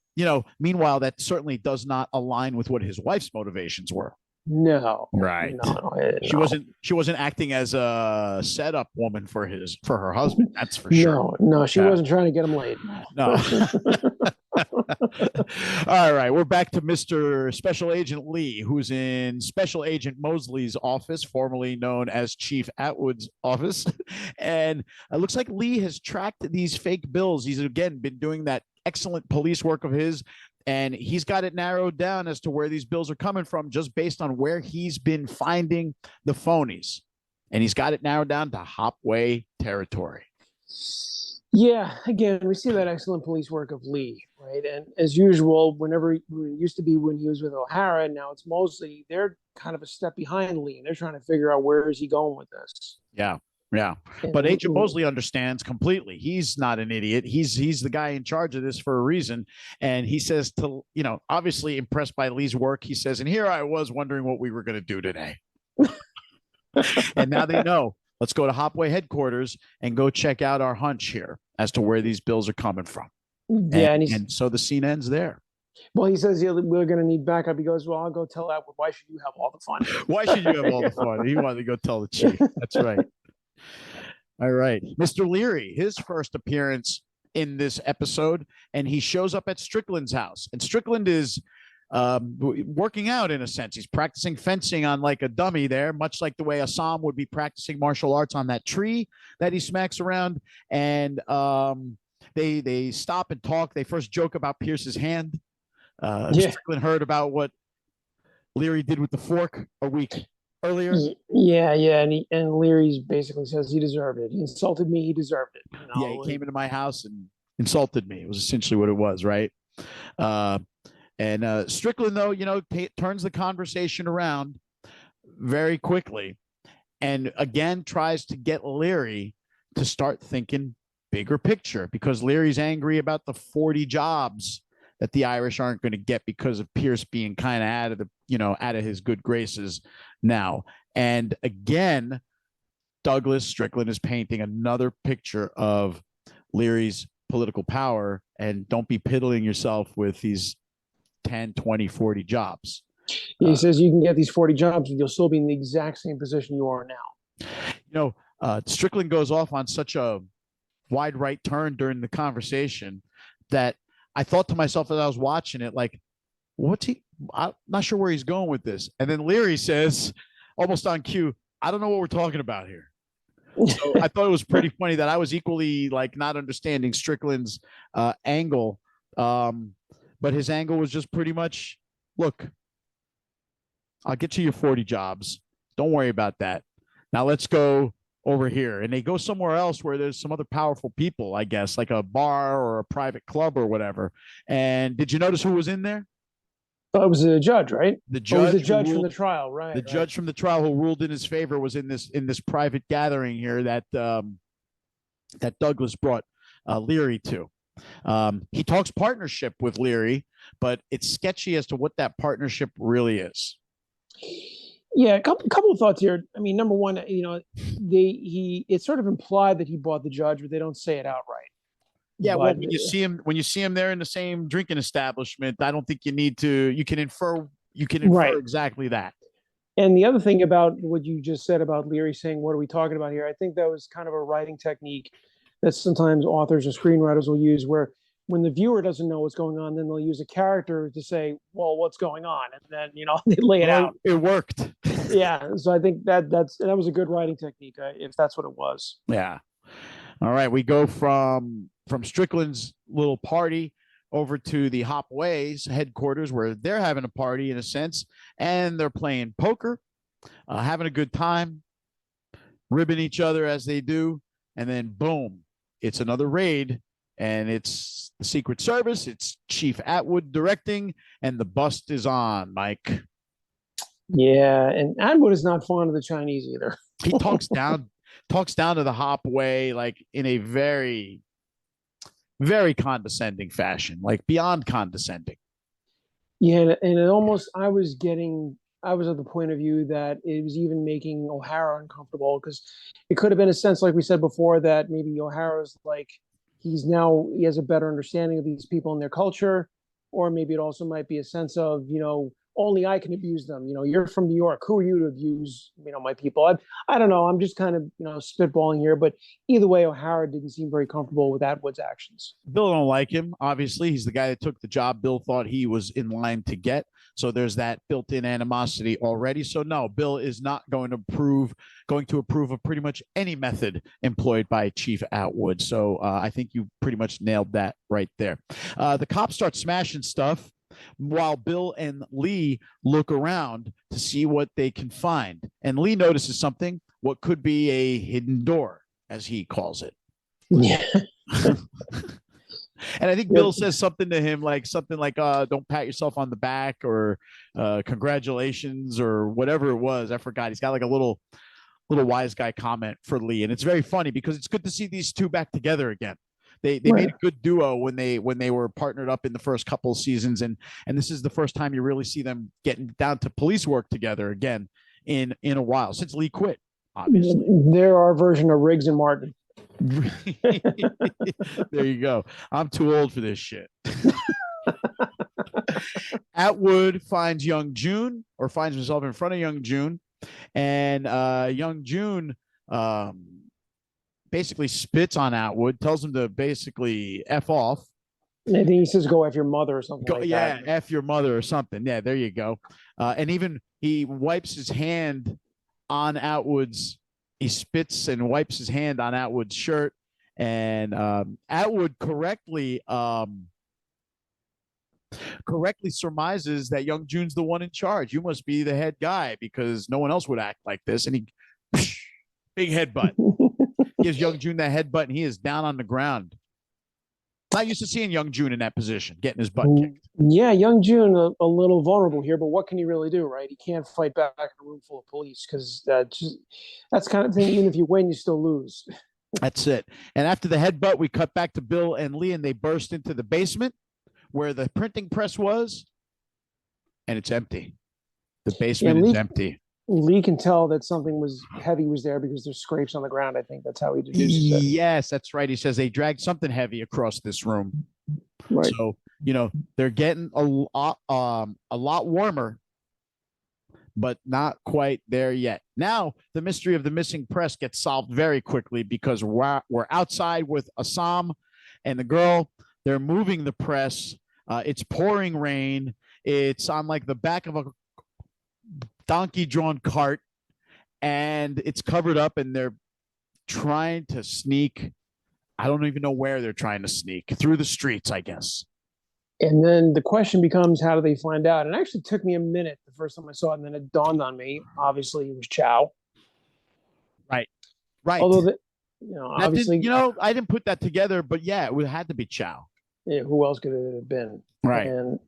meanwhile, that certainly does not align with what his wife's motivations were. No, right. No. She wasn't acting as a setup woman for her husband. That's for sure. No, she wasn't trying to get him laid. No. All right, we're back to Mr. Special Agent Lee, who's in Special Agent Mosely's office, formerly known as Chief Atwood's office, and it looks like Lee has tracked these fake bills. He's again been doing that excellent police work of his. And he's got it narrowed down as to where these bills are coming from just based on where he's been finding the phonies. And he's got it narrowed down to Hopway territory. Yeah, again, we see that excellent police work of Lee, right? And as usual, whenever it used to be when he was with O'Hara, now it's Mosely, they're kind of a step behind Lee. And they're trying to figure out where is he going with this. Yeah. Yeah. But Agent Mosely understands completely. He's not an idiot. He's the guy in charge of this for a reason. And he says to, obviously impressed by Lee's work, he says, and here I was wondering what we were going to do today. And now they know. Let's go to Hopway headquarters and go check out our hunch here as to where these bills are coming from. Yeah. And so the scene ends there. Well, he says, yeah, we're going to need backup. He goes, well, I'll go tell Atwood. Why should you have all the fun? Why should you have all the fun? He wanted to go tell the chief. That's right. All right. Mr. Leary, his first appearance in this episode, and he shows up at Strickland's house. And Strickland is working out in a sense. He's practicing fencing on like a dummy there, much like the way Assam would be practicing martial arts on that tree that he smacks around. And they stop and talk. They first joke about Pierce's hand. Strickland heard about what Leary did with the fork a week earlier. Yeah, and Leary's basically says he deserved it. He insulted me, he deserved it. Yeah, he came into my house and insulted me. It was essentially what it was, right? And Strickland, though, turns the conversation around very quickly and again tries to get Leary to start thinking bigger picture because Leary's angry about the 40 jobs that the Irish aren't going to get because of Pierce being kind of out of his good graces now. And again, Douglas Strickland is painting another picture of Leary's political power and don't be piddling yourself with these 10, 20, 40 jobs. He says you can get these 40 jobs and you'll still be in the exact same position you are now. Strickland goes off on such a wide right turn during the conversation that I thought to myself as I was watching it, like, I'm not sure where he's going with this. And then Leary says, almost on cue, I don't know what we're talking about here. So I thought it was pretty funny that I was equally like not understanding Strickland's angle. But his angle was just pretty much, look, I'll get you your 40 jobs. Don't worry about that. Now let's go over here. And they go somewhere else where there's some other powerful people, I guess, like a bar or a private club or whatever. And did you notice who was in there? Oh, it was the judge, right? The judge, the judge from the trial, right? The judge from the trial who ruled in his favor was in this private gathering here that Douglas brought Leary to. He talks partnership with Leary, but it's sketchy as to what that partnership really is. Yeah, a couple of thoughts here. I mean, number one, it's sort of implied that he bought the judge, but they don't say it outright. Yeah, but, well, when you see him there in the same drinking establishment, I don't think you need to. You can infer right. Exactly that. And the other thing about what you just said about Leary saying, "What are we talking about here?" I think that was kind of a writing technique that sometimes authors or screenwriters will use, where when the viewer doesn't know what's going on, then they'll use a character to say, "Well, what's going on?" And then they lay it out. It worked. Yeah, so I think that was a good writing technique, if that's what it was. Yeah. All right, we go from Strickland's little party over to the Hopways headquarters, where they're having a party in a sense, and they're playing poker, having a good time, ribbing each other as they do, and then boom, it's another raid, and it's the Secret Service. It's Chief Atwood directing, and the bust is on, Mike. Yeah, and Atwood is not fond of the Chinese either. He talks down to the Hopway like in a very, very condescending fashion, like beyond condescending. Yeah, and it almost, I was at the point of view that it was even making O'Hara uncomfortable, because it could have been a sense, like we said before, that maybe O'Hara's like, he has a better understanding of these people and their culture, or maybe it also might be a sense of, only I can abuse them. You're from New York. Who are you to abuse, my people? I don't know. I'm just kind of, spitballing here. But either way, O'Hara didn't seem very comfortable with Atwood's actions. Bill don't like him. Obviously, he's the guy that took the job Bill thought he was in line to get. So there's that built-in animosity already. So no, Bill is not going to approve of pretty much any method employed by Chief Atwood. So I think you pretty much nailed that right there. The cops start smashing stuff, while Bill and Lee look around to see what they can find. And Lee notices something, what could be a hidden door, as he calls it. Yeah. And I think Bill says something to him, like don't pat yourself on the back, or congratulations, or whatever it was. I forgot. He's got like a little wise guy comment for Lee. And it's very funny because it's good to see these two back together again. They made a good duo when they were partnered up in the first couple of seasons, and this is the first time you really see them getting down to police work together again in a while, since Lee quit, obviously. They're our version of Riggs and Martin. There you go. I'm too old for this shit. Atwood finds finds himself in front of Young June, and Young June basically spits on Atwood, tells him to basically F off. I think he says, "Go F your mother," or something like that. Yeah, F your mother or something. Yeah, there you go. And even he wipes his hand on he spits and wipes his hand on Atwood's shirt. And Atwood correctly surmises that Young June's the one in charge. You must be the head guy, because no one else would act like this. And he, big headbutt. Gives Young June that headbutt, and he is down on the ground. Not used to seeing Young June in that position, getting his butt kicked. Yeah, Young June a little vulnerable here, but what can he really do, right? He can't fight back in a room full of police, because that's kind of thing. Even if you win, you still lose. That's it. And after the headbutt, we cut back to Bill and Lee, and they burst into the basement where the printing press was, and it's empty. The basement is empty. Lee can tell that something heavy was there because there's scrapes on the ground. I think that's how he deduces it. Yes, that's right. He says they dragged something heavy across this room. Right. So, they're getting a lot warmer but not quite there yet. Now, the mystery of the missing press gets solved very quickly because we're outside with Assam and the girl. They're moving the press. It's pouring rain. It's on like the back of a donkey-drawn cart, and it's covered up, and they're trying to sneak. I don't even know where they're trying to sneak through the streets, I guess. And then the question becomes, how do they find out? And it actually took me a minute the first time I saw it, and then it dawned on me. Obviously, it was Chow. Right. Although, obviously, I didn't put that together, but yeah, it had to be Chow. Yeah, who else could it have been? Right. And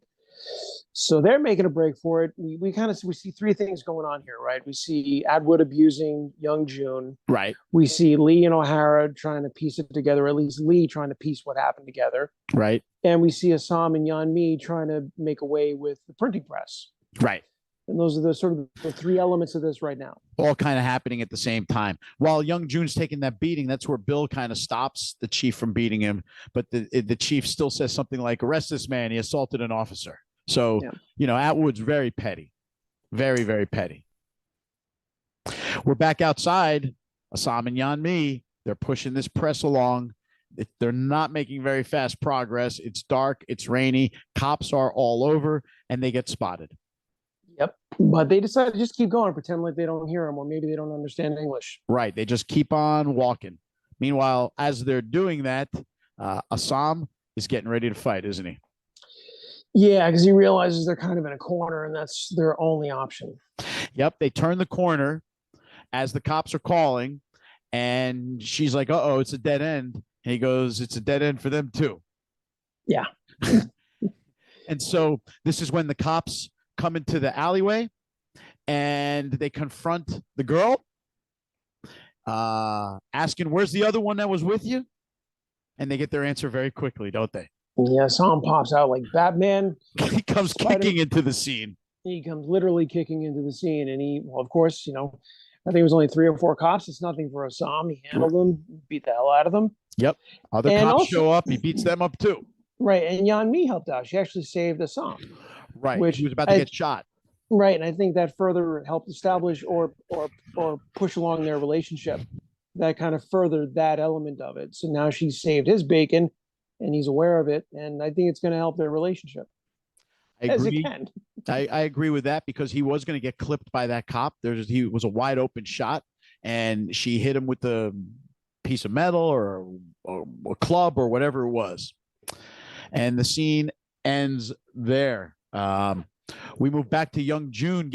so they're making a break for it. We see three things going on here, right? We see Atwood abusing young June. Right. We see Lee and O'Hara trying to piece it together, or at least Lee trying to piece what happened together. Right. And we see Assam and Yeonmi trying to make away with the printing press. Right. And those are the sort of the three elements of this right now. All kind of happening at the same time. While young June's taking that beating, that's where Bill kind of stops the chief from beating him. But the chief still says something like, arrest this man. He assaulted an officer. So, Atwood's very petty. Very, very petty. We're back outside. Assam and Yeonmi, they're pushing this press along. They're not making very fast progress. It's dark. It's rainy. Cops are all over, and they get spotted. Yep. But they decide to just keep going, pretend like they don't hear them, or maybe they don't understand English. Right. They just keep on walking. Meanwhile, as they're doing that, Assam is getting ready to fight, isn't he? Yeah, because he realizes they're kind of in a corner, and that's their only option. Yep. They turn the corner as the cops are calling, and she's like, uh-oh, it's a dead end. And he goes, it's a dead end for them, too. Yeah. And so this is when the cops come into the alleyway and they confront the girl, asking, where's the other one that was with you? And they get their answer very quickly, don't they? Yeah, Sam pops out like Batman. He comes kicking into the scene. He comes literally kicking into the scene. And of course, I think it was only 3 or 4 cops. It's nothing for Assam. He handled them, beat the hell out of them. Yep. Other cops show up. He beats them up too. Right. And Yeonmi helped out. She actually saved Assam. Right. Which he was about to get shot. Right. And I think that further helped establish or push along their relationship. That kind of furthered that element of it. So now she's saved his bacon and he's aware of it. And I think it's going to help their relationship. I agree. I agree with that because he was going to get clipped by that cop. He was a wide open shot and she hit him with the piece of metal or a club or whatever it was. And the scene ends there. We move back to young June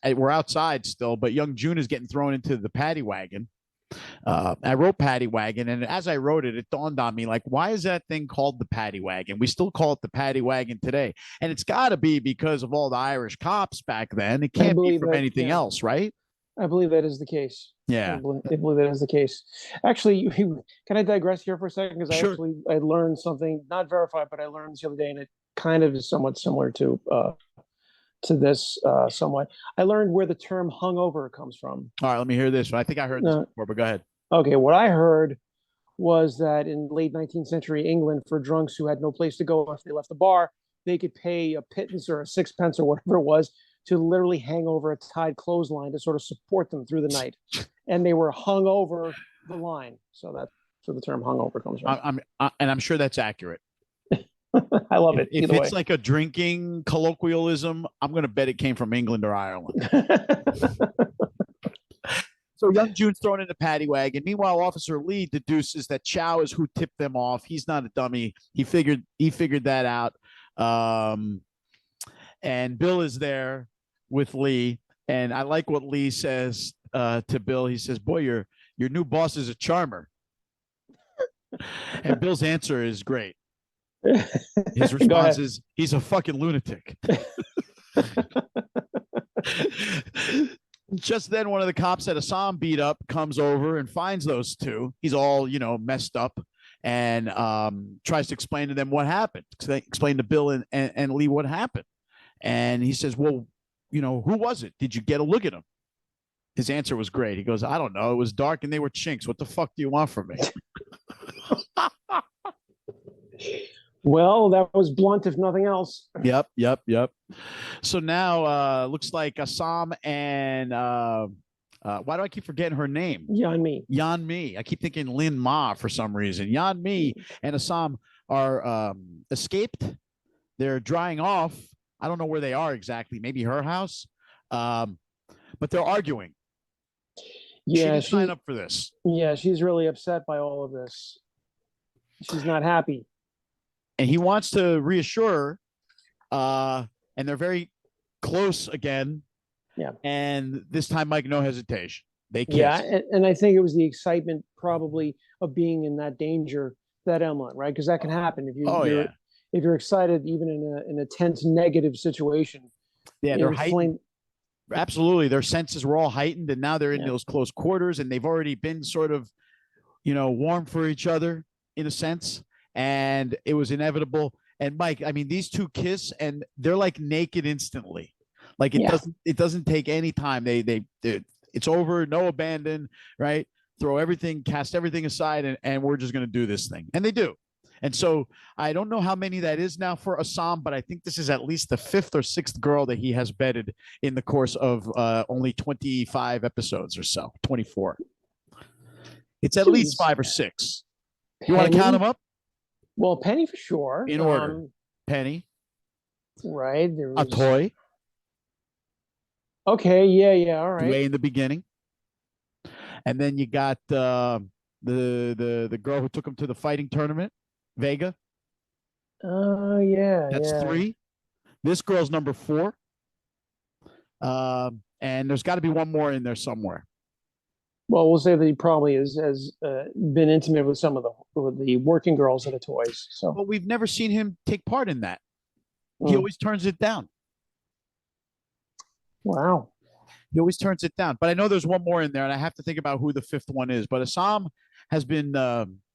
we're outside still, but young June is getting thrown into the paddy wagon. I wrote paddy wagon, and as I wrote it, it dawned on me, like, why is that thing called the paddy wagon? We still call it the paddy wagon today. And it's got to be because of all the Irish cops back then. It can't be from anything else, right? I believe that is the case. Yeah. I believe that is the case. Actually, can I digress here for a second? Because I learned something, not verified, but I learned this the other day, and it kind of is somewhat similar to this somewhat. I learned where the term hungover comes from. All right, let me hear this one. I think I heard this before, but go ahead. Okay, what I heard was that in late 19th century England, for drunks who had no place to go if they left the bar, they could pay a pittance or a sixpence or whatever it was to literally hang over a tied clothesline to sort of support them through the night. And they were hung over the line. So that's where the term hungover comes from. I'm sure that's accurate. I love it. If it's like a drinking colloquialism, I'm going to bet it came from England or Ireland. So young June's thrown in the paddy wagon. Meanwhile, Officer Lee deduces that Chow is who tipped them off. He's not a dummy. He figured that out. And Bill is there with Lee. And I like what Lee says to Bill. He says, boy, your new boss is a charmer. And Bill's answer is great. His response is, he's a fucking lunatic. Just then, one of the cops that Assam beat up comes over and finds those two. He's all, messed up and tries to explain to them what happened. Explain to Bill and Lee what happened. And he says, well, who was it? Did you get a look at him? His answer was great. He goes, I don't know. It was dark and they were chinks. What the fuck do you want from me? Well, that was blunt, if nothing else. Yep. So now looks like Assam and why do I keep forgetting her name? Yan Mi. Yan Mi. I keep thinking Lin Ma for some reason. Yan Mi and Assam are escaped. They're drying off. I don't know where they are exactly. Maybe her house. But they're arguing. Yeah, she didn't sign up for this. Yeah, she's really upset by all of this. She's not happy. And he wants to reassure her, and they're very close again. Yeah. And this time, Mike, no hesitation. They kiss. Yeah, and I think it was the excitement probably of being in that danger that Emma, right? Because that can happen if if you're excited, even in a tense negative situation. Yeah, they're heightened. Absolutely, their senses were all heightened, and now they're in those close quarters, and they've already been sort of, warm for each other in a sense, and it was inevitable. And Mike, I mean, these two kiss, and they're like naked instantly. Like it doesn't take any time. It's over, no abandon, right? Throw everything, cast everything aside, and we're just going to do this thing, and they do. And so I don't know how many that is now for Assam, but I think this is at least the 5th or 6th girl that he has bedded in the course of only 25 episodes or so, 24. It's at least 5 or 6. You want to count them up? Well, Penny for sure. In order. Penny. Right. There was... A toy. Okay. Yeah. All right. Way in the beginning. And then you got the girl who took him to the fighting tournament. Vega. Oh, yeah. That's 3. This girl's number 4. And there's got to be one more in there somewhere. Well, we'll say that he probably has been intimate with some of the working girls at the toys. So, but we've never seen him take part in that. He always turns it down. Wow. He always turns it down. But I know there's one more in there, and I have to think about who the 5th one is. But Assam has been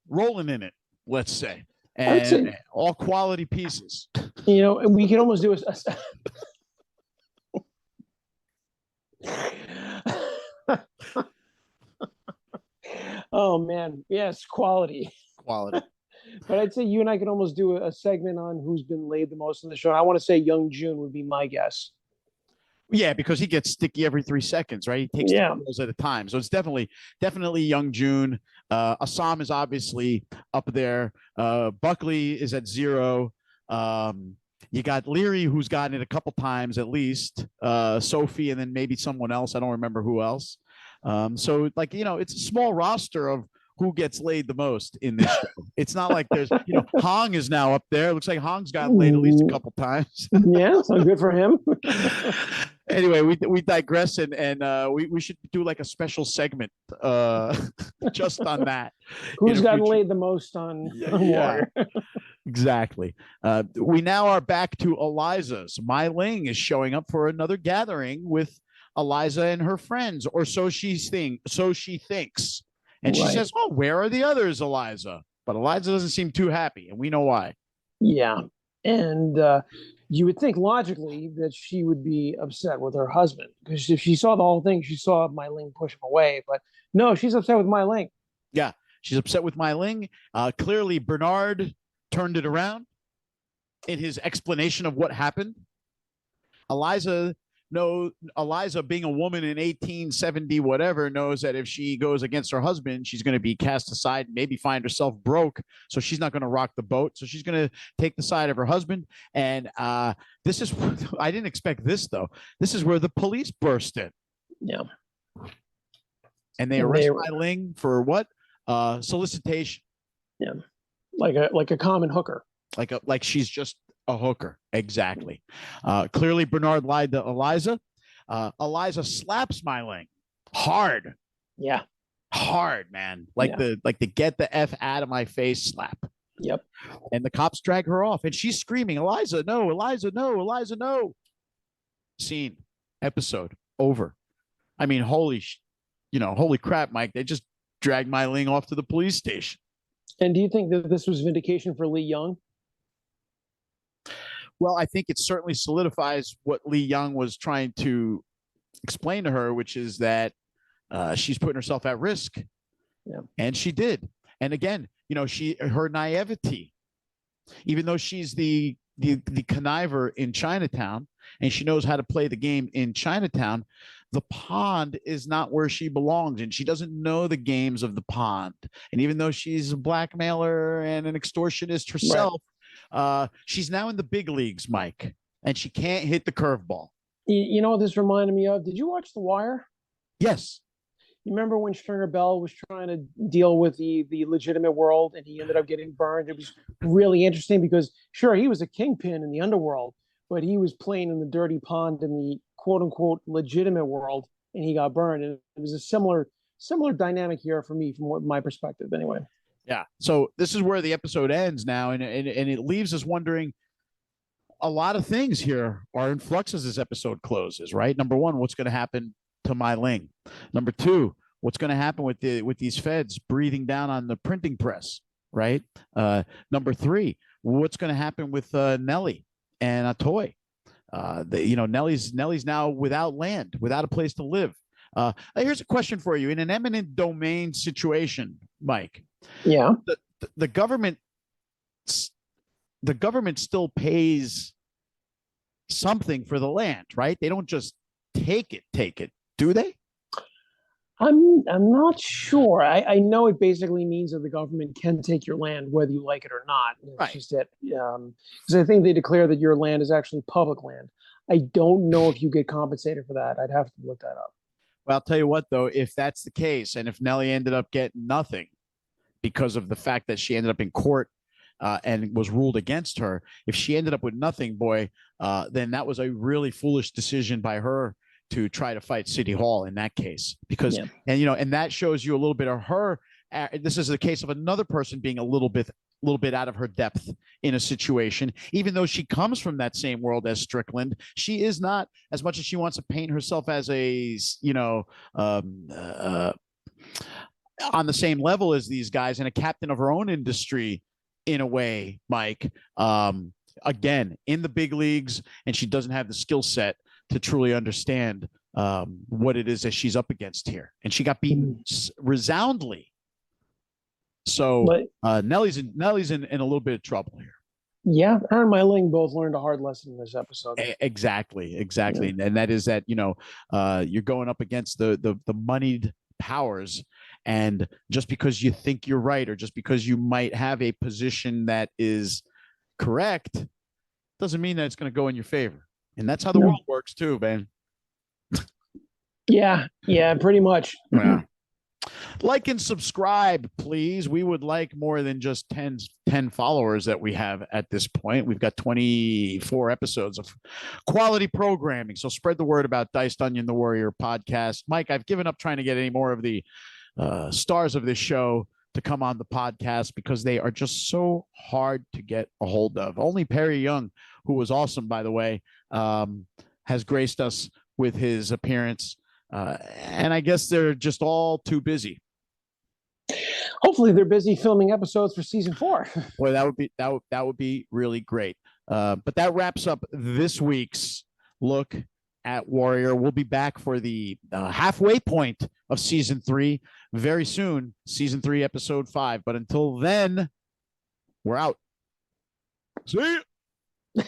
rolling in it, let's say. And all quality pieces. And we can almost do oh man, yes, quality. But I'd say you and I could almost do a segment on who's been laid the most in the show. I want to say Young Jun would be my guess. Yeah, because he gets sticky every 3 seconds, right? He takes 2 girls at a time. So it's definitely Young Jun. Assam is obviously up there. Buckley is at 0. You got Leary, who's gotten it a couple times at least. Sophie, and then maybe someone else. I don't remember who else. So it's a small roster of who gets laid the most in this show. It's not like there's, Hong is now up there. It looks like Hong's gotten laid at least a couple times. Yeah, so good for him. Anyway, we digress, and we should do like a special segment just on that. Who's gotten laid the most on water? Exactly. We now are back to Eliza's. Mai Ling is showing up for another gathering with Eliza and her friends, or so she thinks. And she says, "Oh, where are the others, Eliza?" But Eliza doesn't seem too happy, and we know why. Yeah, and you would think logically that she would be upset with her husband, because if she saw the whole thing, she saw Mai Ling push him away. But no, she's upset with Mai Ling. Yeah, she's upset with Mai Ling. Clearly, Bernard turned it around in his explanation of what happened. Eliza, being a woman in 1870 whatever, knows that if she goes against her husband, she's going to be cast aside, maybe find herself broke. So she's not going to rock the boat. So she's going to take the side of her husband. And this is, I didn't expect this though. This is where the police burst in. Yeah. And they arrest Mai Ling for what? Solicitation. Yeah. Like a common hooker. Like she's just a hooker. Exactly. Clearly Bernard lied to Eliza. Eliza slaps Mai Ling hard. Yeah. Hard, man. Like the get the F out of my face slap. Yep. And the cops drag her off, and she's screaming, "Eliza, no, Eliza, no, Eliza, no." Scene, episode, over. I mean, holy crap, Mike. They just dragged Mai Ling off to the police station. And do you think that this was vindication for Lee Young? Well, I think it certainly solidifies what Lee Young was trying to explain to her, which is that she's putting herself at risk. Yeah. And she did. And again, her naivety, even though she's the conniver in Chinatown, and she knows how to play the game in Chinatown, the pond is not where she belongs, and she doesn't know the games of the pond. And even though she's a blackmailer and an extortionist herself, she's now in the big leagues, Mike, and she can't hit the curveball. You know what this reminded me of? Did you watch The Wire? Yes. You remember when Stringer Bell was trying to deal with the legitimate world and he ended up getting burned? It was really interesting because, sure, he was a kingpin in the underworld, but he was playing in the dirty pond in the quote unquote legitimate world, and he got burned. And it was a similar dynamic here for me, from my perspective, anyway. Yeah. So this is where the episode ends now, and it leaves us wondering. A lot of things here are in flux as this episode closes, right? Number one, what's going to happen to Mai Ling? Number two, what's going to happen with these feds breathing down on the printing press, right? Number three, what's going to happen with Nellie and Atoy? Nellie's now without land, without a place to live. Here's a question for you: in an eminent domain situation, Mike, the government still pays something for the land, right? They don't just take it, do they? I'm not sure. I know it basically means that the government can take your land whether you like it or not. It's just that because I think they declare that your land is actually public land. I don't know if you get compensated for that. I'd have to look that up. Well, I'll tell you what, though, if that's the case, and if Nellie ended up getting nothing because of the fact that she ended up in court and was ruled against her, if she ended up with nothing, boy, then that was a really foolish decision by her to try to fight City Hall in that case, because and that shows you a little bit of her. This is the case of another person being a little bit out of her depth in a situation, even though she comes from that same world as Strickland. She is not, as much as she wants to paint herself as a on the same level as these guys and a captain of her own industry in a way, Mike. Again, in the big leagues, and she doesn't have the skill set to truly understand what it is that she's up against here. And she got beaten resoundly. So Nellie's in a little bit of trouble here. Yeah, her and Mai Ling both learned a hard lesson in this episode. Exactly. Yeah. And that is that, you're going up against the moneyed powers, and just because you think you're right, or just because you might have a position that is correct, doesn't mean that it's going to go in your favor. And that's how the world works too, man. Yeah, pretty much. Yeah. Like and subscribe, please. We would like more than just 10 followers that we have at this point. We've got 24 episodes of quality programming. So spread the word about Diced Onion, the Warrior podcast. Mike, I've given up trying to get any more of the stars of this show to come on the podcast because they are just so hard to get a hold of. Only Perry Young, who was awesome, by the way, has graced us with his appearance. And I guess they're just all too busy. Hopefully they're busy filming episodes for season 4. Boy, that would be really great. But that wraps up this week's look at Warrior. We'll be back for the halfway point of season 3 very soon, season 3, episode 5. But until then, we're out. See ya.